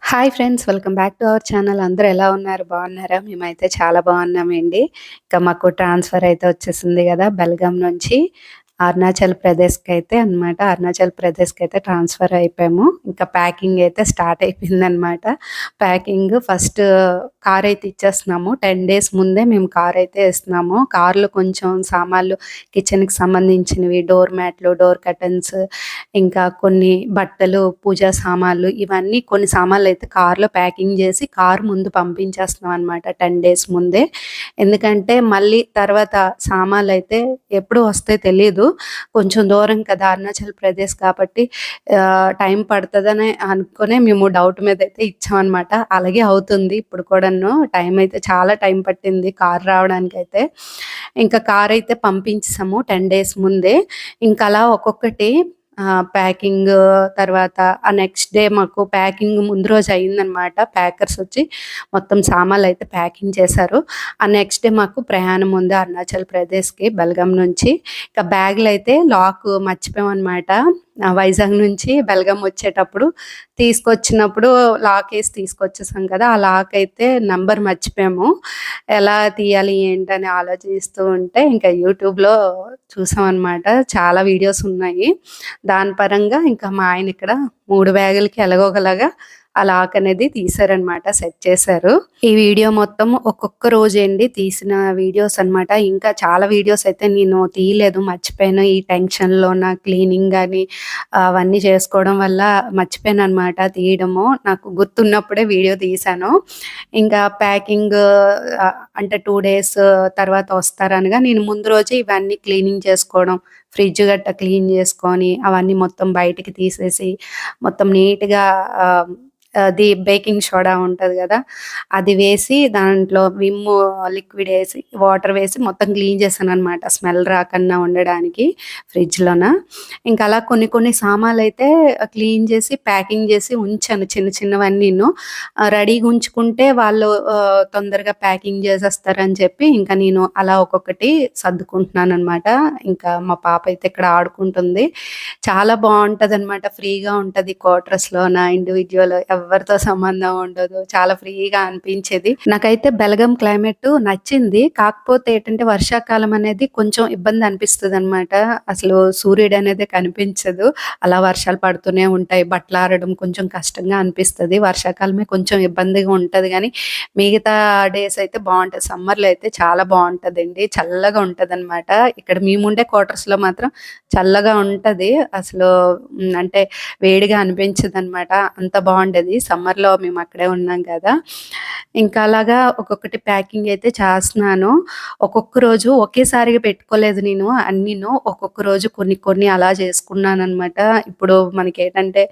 Hi friends, welcome back to our channel. అందరూ ఎలా ఉన్నారు? బాగున్నారా? మేమైతే చాలా బాగున్నామండి. ఇంకా మాకు ట్రాన్స్ఫర్ అయితే వచ్చేసింది కదా బెల్గాం నుంచి అరుణాచల్ ప్రదేశ్కి అయితే ట్రాన్స్ఫర్ అయిపోయాము. ఇంకా ప్యాకింగ్ అయితే స్టార్ట్ అయిపోయిందనమాట. ప్యాకింగ్ ఫస్ట్ కార్ అయితే ఇచ్చేస్తున్నాము. 10 days ముందే మేము కార్ అయితే ఇస్తున్నాము. కార్లో కొంచెం సామాన్లు, కిచెన్కి సంబంధించినవి, డోర్ మ్యాట్లు, డోర్ కర్టన్స్, ఇంకా కొన్ని బట్టలు, పూజా సామాన్లు, ఇవన్నీ కొన్ని సామాన్లు అయితే కార్లో ప్యాకింగ్ చేసి కార్ ముందు పంపించేస్తున్నాం అనమాట 10 days ముందే. ఎందుకంటే మళ్ళీ తర్వాత సామాన్లు అయితే ఎప్పుడు వస్తాయో తెలీదు. కొంచెం దూరం కదా అరుణాచల్ ప్రదేశ్ కాబట్టి టైం పడుతుందని అనుకునే మేము డౌట్ మీద అయితే ఇచ్చామన్నమాట. అలాగే అవుతుంది ఇప్పుడు కూడాను. టైం అయితే చాలా టైం పట్టింది కార్ రావడానికి అయితే. ఇంకా కార్ అయితే పంపించాము 10 days ముందే. ఇంకా అలా ఒక్కొక్కటి ప్యాకింగ్, తర్వాత ఆ నెక్స్ట్ డే మాకు ప్యాకింగ్ ముందు రోజు అయిందనమాట. ప్యాకర్స్ వచ్చి మొత్తం సామాన్లు అయితే ప్యాకింగ్ చేశారు. ఆ నెక్స్ట్ డే మాకు ప్రయాణం ఉంది అరుణాచల్ ప్రదేశ్కి బెల్గాం నుంచి. ఇంకా బ్యాగులు అయితే లాక్ మర్చిపోయామన్నమాట. వైజాగ్ నుంచి బెల్గాం వచ్చేటప్పుడు తీసుకొచ్చినప్పుడు లాక్ వేసి తీసుకొచ్చేసాం కదా, ఆ లాక్ అయితే నంబర్ మర్చిపోయాము. ఎలా తీయాలి ఏంటని ఆలోచిస్తూ ఉంటే ఇంకా యూట్యూబ్లో చూసామన్నమాట. చాలా వీడియోస్ ఉన్నాయి. దాని పరంగా ఇంకా మా ఆయన ఇక్కడ 3 బ్యాగులకి ఎలాగోగలాగా ఆ లాక్ అనేది తీశారనమాట, సెట్ చేశారు. ఈ వీడియో మొత్తం ఒక్కొక్క రోజండి తీసిన వీడియోస్ అనమాట. ఇంకా చాలా వీడియోస్ అయితే నేను తీయలేదు, మర్చిపోయాను. ఈ టెన్షన్లో నా క్లీనింగ్ కానీ అవన్నీ చేసుకోవడం వల్ల మర్చిపోయాను అనమాట తీయడము. నాకు గుర్తున్నప్పుడే వీడియో తీశాను. ఇంకా ప్యాకింగ్ అంటే 2 days తర్వాత వస్తారనగా నేను ముందు రోజే ఇవన్నీ క్లీనింగ్ చేసుకోవడం, ఫ్రిడ్జ్ గట్ట క్లీన్ చేసుకొని అవన్నీ మొత్తం బయటికి తీసేసి మొత్తం నీట్గా అది బేకింగ్ సోడా ఉంటుంది కదా, అది వేసి దాంట్లో విమ్ లిక్విడ్ వేసి వాటర్ వేసి మొత్తం క్లీన్ చేశాను అనమాట, స్మెల్ రాకుండా ఉండడానికి ఫ్రిడ్జ్లోన. ఇంకా అలా కొన్ని కొన్ని సామాన్లు అయితే క్లీన్ చేసి ప్యాకింగ్ చేసి ఉంచాను, చిన్న చిన్నవన్నీను. రెడీగా ఉంచుకుంటే వాళ్ళు తొందరగా ప్యాకింగ్ చేసేస్తారని చెప్పి ఇంకా నేను అలా ఒక్కొక్కటి సర్దుకుంటున్నాను అనమాట. ఇంకా మా పాప అయితే ఇక్కడ ఆడుకుంటుంది. చాలా బాగుంటుంది అనమాట, ఫ్రీగా ఉంటుంది క్వార్టర్స్లోన. ఇండివిజువల్, ఎవరితో సంబంధం ఉండదు, చాలా ఫ్రీగా అనిపించేది. నాకైతే బెల్గాం క్లైమేట్ నచ్చింది. కాకపోతే ఏంటంటే వర్షాకాలం అనేది కొంచెం ఇబ్బంది అనిపిస్తుంది అనమాట. అసలు సూర్యుడు అనేది కనిపించదు, అలా వర్షాలు పడుతూనే ఉంటాయి. బట్టలు ఆరడం కొంచెం కష్టంగా అనిపిస్తుంది. వర్షాకాలమే కొంచెం ఇబ్బందిగా ఉంటుంది, కానీ మిగతా డేస్ అయితే బాగుంటుంది. సమ్మర్లో అయితే చాలా బాగుంటుందండి, చల్లగా ఉంటుంది అనమాట. ఇక్కడ మేముండే క్వార్టర్స్లో మాత్రం చల్లగా ఉంటుంది. అసలు అంటే వేడిగా అనిపించదు అనమాట, అంత బాగుండేది. సమ్మర్లో మేము అక్కడే ఉన్నాం కదా. ఇంకా అలాగా ఒక్కొక్కటి ప్యాకింగ్ అయితే చేస్తున్నాను. ఒక్కొక్క రోజు ఒకేసారిగా పెట్టుకోలేదు నేను అన్నీను. ఒక్కొక్క రోజు కొన్ని కొన్ని అలా చేసుకున్నాను అనమాట. ఇప్పుడు మనకి ఏంటంటే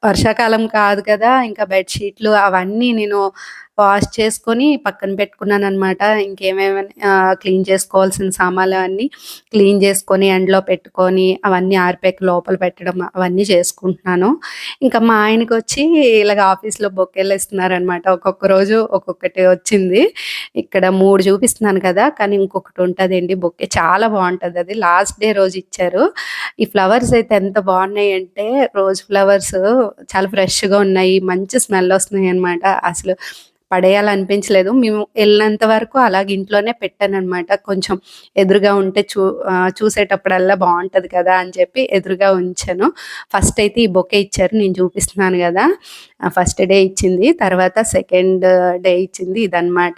వర్షాకాలం కాదు కదా, ఇంకా బెడ్షీట్లు అవన్నీ నేను వాష్ చేసుకొని పక్కన పెట్టుకున్నాను అనమాట. ఇంకేమేమి క్లీన్ చేసుకోవాల్సిన సామాన్లు అన్నీ క్లీన్ చేసుకొని ఎండలో పెట్టుకొని అవన్నీ ఆరిపోయాక లోపల పెట్టడం అవన్నీ చేసుకుంటున్నాను. ఇంకా మా ఆయనకి వచ్చి ఇలాగ ఆఫీస్లో బొకేలు ఇస్తున్నారనమాట. ఒక్కొక్క రోజు ఒక్కొక్కటి వచ్చింది. ఇక్కడ 3 చూపిస్తున్నాను కదా, కానీ ఇంకొకటి ఉంటుందండి బొకే, చాలా బాగుంటుంది. అది లాస్ట్ డే రోజు ఇచ్చారు. ఈ ఫ్లవర్స్ అయితే ఎంత బాగున్నాయి అంటే, రోజ్ ఫ్లవర్స్ చాలా ఫ్రెష్గా ఉన్నాయి, మంచి స్మెల్ వస్తున్నాయి అనమాట. అసలు పడేయాలనిపించలేదు. మేము వెళ్ళినంత వరకు అలాగే ఇంట్లోనే పెట్టాననమాట. కొంచెం ఎదురుగా ఉంటే చూసేటప్పుడల్లా బాగుంటుంది కదా అని చెప్పి ఎదురుగా ఉంచాను. ఫస్ట్ అయితే ఈ బొకే ఇచ్చారు, నేను చూపిస్తున్నాను కదా. ఫస్ట్ డే ఇచ్చింది, తర్వాత సెకండ్ డే ఇచ్చింది, ఇదనమాట.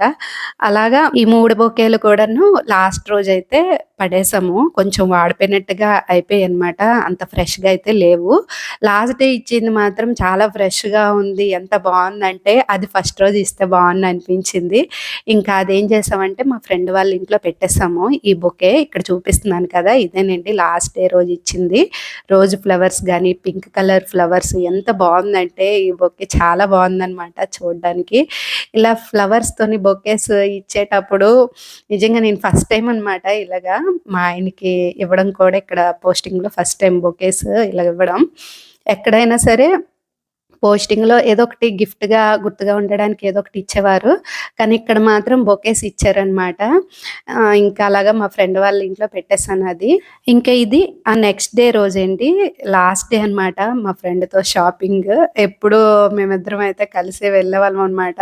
అలాగా ఈ 3 బొకేలు కూడాను లాస్ట్ రోజు అయితే పడేసాము. కొంచెం వాడిపోయినట్టుగా అయిపోయాయి అనమాట, అంత ఫ్రెష్గా అయితే లేవు. లాస్ట్ డే ఇచ్చింది మాత్రం చాలా ఫ్రెష్గా ఉంది. ఎంత బాగుందంటే అది ఫస్ట్ రోజు ఇస్తే బాగుంది అనిపించింది. ఇంకా అదేం చేసామంటే మా ఫ్రెండ్ వాళ్ళ ఇంట్లో పెట్టేసాము. ఈ బొకే ఇక్కడ చూపిస్తున్నాను కదా, ఇదేనండి లాస్ట్ డే రోజు ఇచ్చింది. రోజ్ ఫ్లవర్స్ కానీ పింక్ కలర్ ఫ్లవర్స్ ఎంత బాగుందంటే ఈ బొకే చాలా బాగుందనమాట చూడడానికి. ఇలా ఫ్లవర్స్తోని బొకేస్ ఇచ్చేటప్పుడు నిజంగా నేను ఫస్ట్ టైం అనమాట ఇలాగా మా ఆయనకి ఇవ్వడం కూడా. ఇక్కడ పోస్టింగ్లో ఫస్ట్ టైం బొకేస్ ఇలా ఇవ్వడం. ఎక్కడైనా సరే పోస్టింగ్‌లో ఏదో ఒకటి గిఫ్ట్‌గా గుర్తుగా ఉండడానికి ఏదో ఒకటి ఇచ్చేవారు. కానీ ఇక్కడ మాత్రం బొకేస్ ఇచ్చారనమాట. ఇంకా అలాగా మా ఫ్రెండ్ వాళ్ళ ఇంట్లో పెట్టేసాను అది. ఇంకా ఇది ఆ నెక్స్ట్ డే రోజండి. లాస్ట్ డే అనమాట మా ఫ్రెండ్‌తో షాపింగ్. ఎప్పుడూ మేమిద్దరం అయితే కలిసే వెళ్ళేవాళ్ళం అనమాట.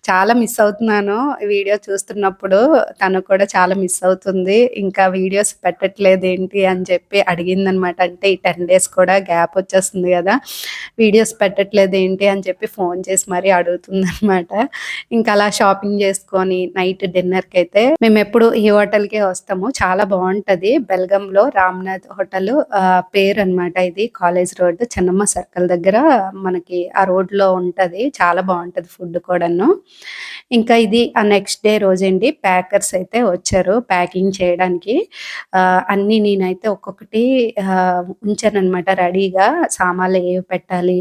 చాలా మిస్ అవుతున్నాను వీడియో చూస్తున్నప్పుడు. తను కూడా చాలా మిస్ అవుతుంది. ఇంకా వీడియోస్ పెట్టట్లేదేంటి అని చెప్పి అడిగిందనమాట. అంటే ఈ 10 డేస్ కూడా గ్యాప్ వచ్చేస్తుంది గదా! వీడియోస్ పెట్టట్లేదేంటి అని చెప్పి ఫోన్ చేసి మరీ అడుగుతుందనమాట. ఇంకా అలా షాపింగ్ చేసుకొని నైట్ డిన్నర్‌కైతే మేమెప్పుడు ఈ హోటల్‌కే వస్తాము. చాలా బావుంటది. బెల్గాంలో రామ్‌నాథ్ హోటలు పేరనమాట ఇది. కాలేజ్ రోడ్ చెన్నమ్మ సర్కిల్ దగ్గర మనకి ఆ రోడ్‌లో ఉంటది. చాలా బావుంటది ఫుడ్ కూడాను. ఇంకా ఇది ఆ నెక్స్ట్ డే రోజండి ప్యాకర్స్ అయితే వచ్చారు ప్యాకింగ్ చేయడానికి. అన్నీ నేనైతే ఒక్కొక్కటి ఉంచాననమాట రెడీగా. సామాన్లు ఏవి పెట్టాలి,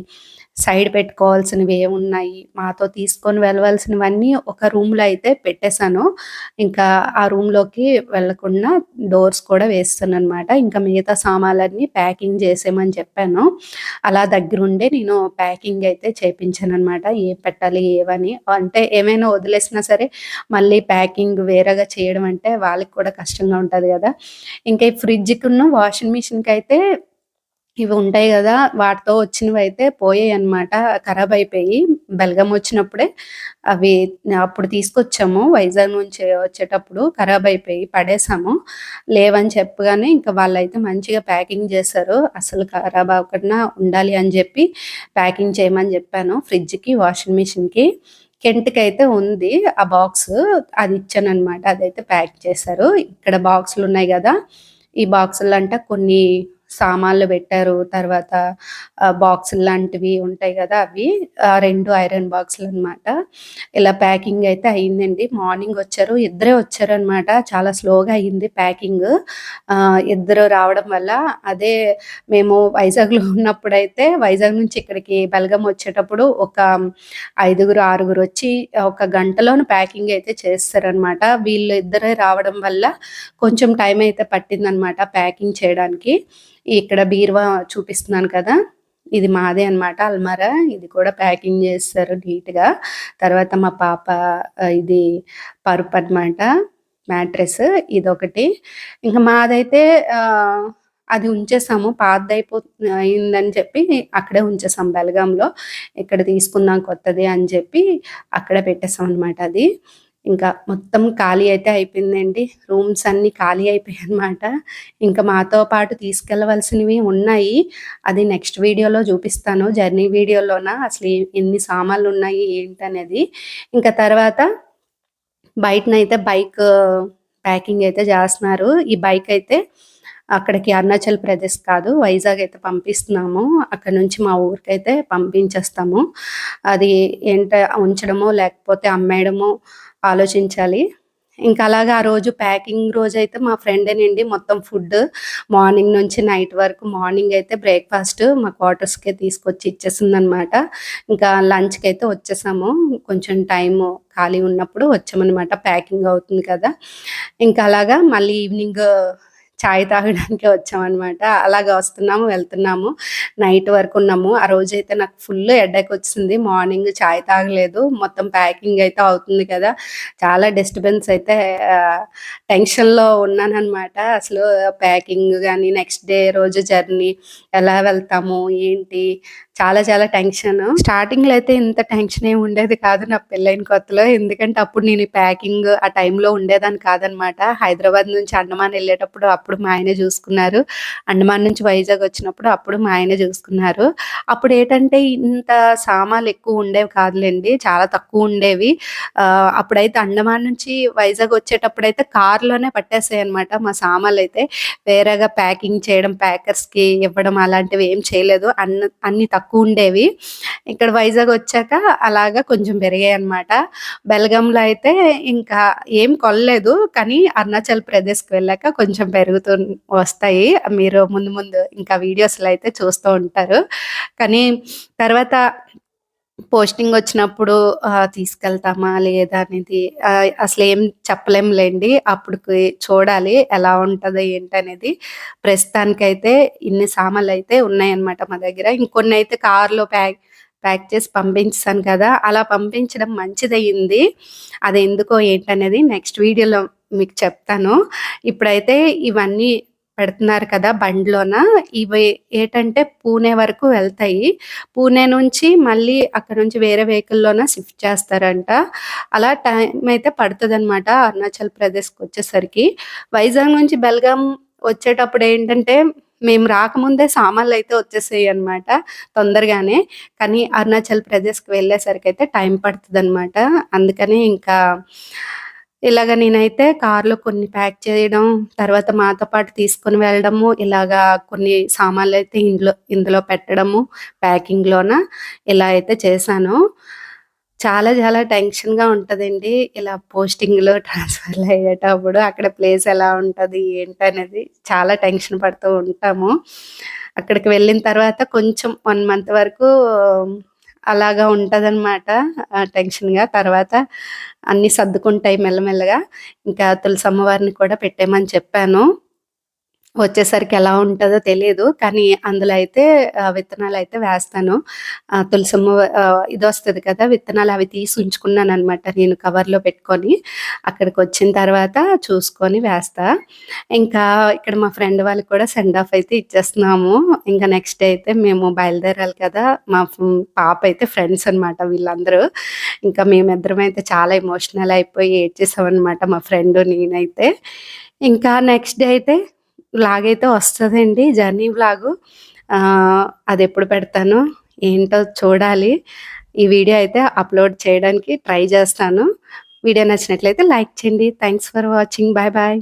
సైడ్ పెట్టుకోవాల్సినవి ఏమున్నాయి, మాతో తీసుకొని వెళ్ళవలసినవన్నీ ఒక రూమ్‌లో అయితే పెట్టేశాను. ఇంకా ఆ రూమ్‌లోకి వెళ్ళకుండా డోర్స్ కూడా వేసేసాననమాట. ఇంకా మిగతా సామాన్లన్నీ ప్యాకింగ్ చేసేయమని చెప్పాను. అలా దగ్గరుండే నేను ప్యాకింగ్ అయితే చేపించాననమాట. ఏం పెట్టాలి, ఏవని. అంటే ఏమైనా వదిలేసినా సరే మళ్ళీ ప్యాకింగ్ వేరేగా చేయడం అంటే వాళ్ళకి కూడా కష్టంగా ఉంటది గదా! ఇంకా ఈ ఫ్రిడ్జ్‌కును, వాషింగ్ మిషన్‌కైతే ఇవి ఉంటాయి గదా! వాటితో వచ్చినవైతే పోయాయన్నమాట. ఖరాబయిపోయి. బెల్గాం వచ్చినప్పుడే అవి అప్పుడు తీసుకొచ్చాము. వైజాగ్ నుంచి వచ్చేటప్పుడు ఖరాబయిపోయి పడేసాము. లేవని చెప్పగానే ఇంక వాళ్ళైతే మంచిగా ప్యాకింగ్ జేశారు. అసలు ఖరాబ్ అవ్వకుండా ఉండాలి అని జెప్పి ప్యాకింగ్ చేయమని జెప్పాను. ఫ్రిడ్జ్‌కి, వాషింగ్ మిషన్‌కి. కెంట్‌కైతే ఉంది ఆ బాక్సు. అది ఇచ్చాననమాట. అదైతే ప్యాక్ చేశారు. ఇక్కడ బాక్సులున్నాయి గదా! ఈ బాక్సులంట కొన్ని సామాన్లు పెట్టారు. తర్వాత బాక్సుల్లాంటివి ఉంటాయి గదా! అవి 2 ఐరన్ బాక్సులనమాట. ఇలా ప్యాకింగ్ అయితే అయిందండి. మార్నింగ్ వచ్చారు. ఇద్దరే వచ్చారనమాట. చాలా స్లోగా అయింది ప్యాకింగు. ఇద్దరు రావడం వల్ల అదే మేము వైజాగ్‌లో ఉన్నప్పుడైతే వైజాగ్ నుంచి ఇక్కడికి బెల్గాం వచ్చేటప్పుడు ఒక ఐదుగురు, ఆరుగురొచ్చి ఒక గంటలోనే ప్యాకింగ్ అయితే చేసేసారనమాట. వీళ్ళు ఇద్దరే రావడం వల్ల కొంచెం టైం అయితే పట్టిందనమాట ప్యాకింగ్ చేయడానికి. ఇక్కడ బీరువా చూపిస్తున్నాను కదా! ఇది మాదే అనమాట అల్మారా. ఇది కూడా ప్యాకింగ్ చేసేసారు నీట్‌గా. తర్వాత మా పాప ఇది పరుపనమాట. మ్యాట్రెస్ ఇదొకటి. ఇంక మాదైతే అది ఉంచేసాము. అయిందని చెప్పి అక్కడే ఉంచేసాం బెల్గాంలో. ఇక్కడ తీసుకుందాం కొత్తది అని చెప్పి అక్కడే పెట్టేసామనమాట అది. ఇంకా మొత్తం ఖాళీ అయితే అయిపోయిందండి. రూమ్స్ అన్నీ ఖాళీ అయిపోయాయనమాట. ఇంకా మాతో పాటు తీసుకెళ్ళవలసినవి ఉన్నాయి. అది నెక్స్ట్ వీడియోలో చూపిస్తాను. జర్నీ వీడియోలోన అసలు ఎన్ని సామాన్లున్నాయి ఏంటనేది. ఇంకా తర్వాత బయటనైతే బైక్ ప్యాకింగ్ అయితే చేస్తన్నారు. ఈ బైక్ అయితే అక్కడికి అరుణాచల్ ప్రదేశ్ కాదు వైజాగ్ అయితే పంపిస్తున్నాము. అక్కడి నుంచి మా ఊరికైతే పంపించేస్తాము. అది ఉంచడమో లేకపోతే అమ్మేయడమో ఆలోచించాలి. ఇంకా అలాగా ఆ రోజు ప్యాకింగ్ రోజైతే మా ఫ్రెండేనండి మొత్తం ఫుడ్ మార్నింగ్ నుంచి నైట్ వరకు మార్నింగ్ అయితే బ్రేక్‌ఫాస్ట్ మా క్వార్టర్స్‌కే తీసుకొచ్చి ఇచ్చేసిందనమాట. ఇంకా లంచ్‌కైతే వచ్చేసాము. కొంచెం టైము ఖాళీ ఉన్నప్పుడు వచ్చామనమాట. ప్యాకింగ్ అవుతుంది కదా! ఇంకా అలాగా మళ్ళీ ఈవినింగ్ చాయ్ తాగడానికే వచ్చామనమాట. అలాగా వస్తున్నాము, వెళ్తున్నాము. నైట్ వరకున్నాము. ఆ రోజైతే నాకు ఫుల్ హెడేక్ వచ్చిసింది. మార్నింగ్ చాయ్ తాగలేదు. మొత్తం ప్యాకింగ్ అయితే అవుతుంది కదా! చాలా డిస్టర్బెన్స్ అయితే టెన్షన్‌లో ఉన్నాననమాట. అసలు ప్యాకింగ్ గాని, నెక్స్ట్ డే రోజు జర్నీ ఎలా వెళ్తాము, ఏంటి చాలా చాలా టెన్షను. స్టార్టింగ్‌లో అయితే ఇంత టెన్షన్ ఏమి ఉండేది కాదు నా పెళ్ళైన కొత్తలో. ఎందుకంటే అప్పుడు నేను ఈ ప్యాకింగ్ ఆ టైంలో ఉండేదాన్ని కాదనమాట. హైదరాబాద్ నుంచి అండమాన్ ఎళ్ళేటప్పుడు అప్పుడు మా ఆయనే చూసుకున్నారు. అండమాన్ నుంచి వైజాగ్ వచ్చినప్పుడు అప్పుడు మా ఆయనే చూసుకున్నారు. అప్పుడేటంటే ఇంత సామాన్లు ఎక్కువ ఉండేవి కాదులెండి. చాలా తక్కువ ఉండేవి. అప్పుడైతే అండమాన్ నుంచి వైజాగ్ వచ్చేటప్పుడైతే కార్‌లోనే పట్టేసాయన్నమాట మా సామాన్లయితే. వేరేగా ప్యాకింగ్ చేయడం, ప్యాకర్స్‌కి ఇవ్వడం అలాంటివి ఏం చేయలేదు. అన్నీ తక్కువుండేవి. ఇక్కడ వైజాగ్ వచ్చాక అలాగా కొంచెం పెరిగాయన్నమాట. బెల్గాంలో అయితే ఇంకా ఏం కొనలేదు. కానీ అరుణాచల్ ప్రదేశ్‌కి వెళ్ళాక కొంచెం పెరుగుతూ వస్తాయి. మీరు ముందు ముందు ఇంకా వీడియోస్‌లో అయితే చూస్తూ ఉంటారు. కానీ తర్వాత పోస్టింగొచ్చినప్పుడు తీసుకెళ్తామా లేదా అనేది అసలేం చెప్పలేంలెండి. అప్పటికి చూడాలి ఎలా ఉంటదో ఏంటనేది. ప్రస్తుతానికైతే ఇన్ని సామాన్లయితే ఉన్నాయన్నమాట మా దగ్గర. ఇంకొన్నయితే కార్‌లో ప్యాక్ చేసి పంపించేసాను కదా! అలా పంపించడం మంచిదయింది. అదెందుకో ఏంటనేది నెక్స్ట్ వీడియోలో మీకు చెప్తాను. ఇప్పుడైతే ఇవన్నీ పెడుతున్నారు కదా బండిలోన. ఇవి ఏటంటే పూణే వరకు వెళ్తాయి. పూణే నుంచి మళ్ళీ అక్కడ నుంచి వేరే వెహికల్‌లోన షిఫ్ట్ చేస్తారంట. అలా టైం అయితే పడతదనమాట అరుణాచల్ ప్రదేశ్‌కొచ్చేసరికి. వైజాగ్ నుంచి బెల్గాం వచ్చేటప్పుడేంటంటే మేము రాకముందే సామాన్లయితే వచ్చేసాయన్నమాట తొందరగానే. కానీ అరుణాచల్ ప్రదేశ్‌కి వెళ్ళేసరికయితే టైం పడతదనమాట. అందుకని ఇంకా ఇలాగ నేనైతే కార్‌లో కొన్ని ప్యాక్ చేయడం, తర్వాత మాతో పాటు తీసుకొని వెళ్ళడము, ఇలాగా కొన్ని సామాన్లయితే ఇందులో పెట్టడము ప్యాకింగ్‌లోన ఇలా అయితే చేశాను. చాలా చాలా టెన్షన్‌గా ఉంటదండి. ఇలా పోస్టింగ్‌లో, ట్రాన్స్‌ఫర్‌లు అయ్యేటప్పుడు అక్కడ ప్లేస్ ఎలా ఉంటది, ఏంటనేది చాలా టెన్షన్ పడుతూ ఉంటాము. అక్కడికి వెళ్ళిన తర్వాత కొంచెం 1 మంత్ వరకు అలాగా ఉంటదనమాట. టెన్షన్‌గా. తర్వాత అన్నీ సర్దుకుంటాయి మెల్లమెల్లగా. ఇంకా తులసమ్మ వారిని కూడా పెట్టేయమని చెప్పాను. వచ్చేసరికి ఎలా ఉంటదో తెలీదు. కానీ అందులో అయితే విత్తనాలయితే వేస్తాను. తులసమ్మ ఇదొస్తది కదా! విత్తనాలవి తీసి ఉంచుకున్నాననమాట నేను కవర్‌లో పెట్టుకొని. అక్కడికొచ్చిన తర్వాత చూసుకొని వేస్తా. ఇంకా ఇక్కడ మా ఫ్రెండ్ వాళ్ళకి కూడా సెండ్ ఆఫ్ అయితే ఇచ్చేస్తున్నాము. ఇంకా నెక్స్ట్ డే అయితే మేము బయలుదేరాలి కదా! మా పాప అయితే ఫ్రెండ్స్ అనమాట వీళ్ళందరూ. ఇంకా మేమిద్దరమైతే చాలా ఎమోషనల్ అయిపోయి ఏడ్చేసామనమాట మా ఫ్రెండు నేనైతే. ఇంకా నెక్స్ట్ డే అయితే వ్లాగయితే వస్తదండి. Journey vlog. అదెప్పుడు పెడతానో ఏంటో చూడాలి. ఈ వీడియో అయితే అప్‌లోడ్ చేయడానికి ట్రై జేస్తాను. వీడియో నచ్చినట్లయితే లైక్ చేయండి. Thanks for watching. Bye bye.